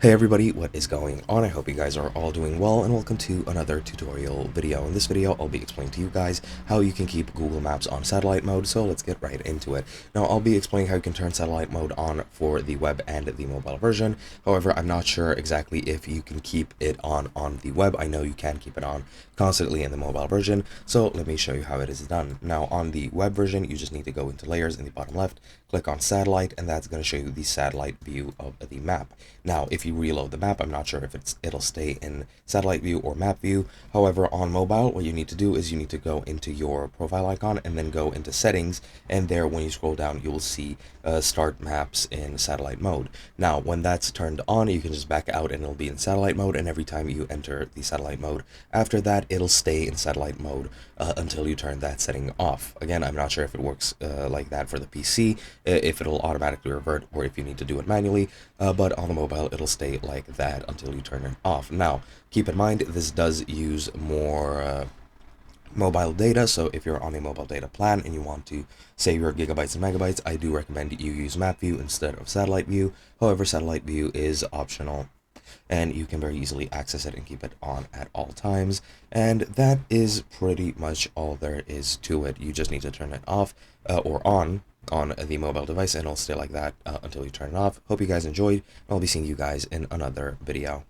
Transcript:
Hey everybody, what is going on? I hope you guys are all doing well, and welcome to another tutorial video. In this video, I'll be explaining to you guys how you can keep Google Maps on satellite mode, so let's get right into it. Now, I'll be explaining how you can turn satellite mode on for the web and the mobile version. However, I'm not sure exactly if you can keep it on the web. I know you can keep it on constantly in the mobile version, so let me show you how it is done. Now, on the web version, you just need to go into layers in the bottom left, click on satellite, and that's going to show you the satellite view of the map. Now, if you reload the map, I'm not sure if it'll stay in satellite view or map view. However, on mobile, what you need to do is you need to go into your profile icon and then go into settings, and there, when you scroll down, you will see start maps in satellite mode. Now, when that's turned on, you can just back out and it'll be in satellite mode, and every time you enter the satellite mode after that, it'll stay in satellite mode until you turn that setting off. Again, I'm not sure if it works like that for the PC, if it'll automatically revert or if you need to do it manually, but on the mobile it'll stay like that until you turn it off. Now, keep in mind, this does use more mobile data, so if you're on a mobile data plan and you want to save your gigabytes and megabytes, I do recommend you use map view instead of satellite view. However, satellite view is optional, and you can very easily access it and keep it on at all times. And that is pretty much all there is to it. You just need to turn it off or on the mobile device, and it'll stay like that until you turn it off. Hope you guys enjoyed. I'll be seeing you guys in another video.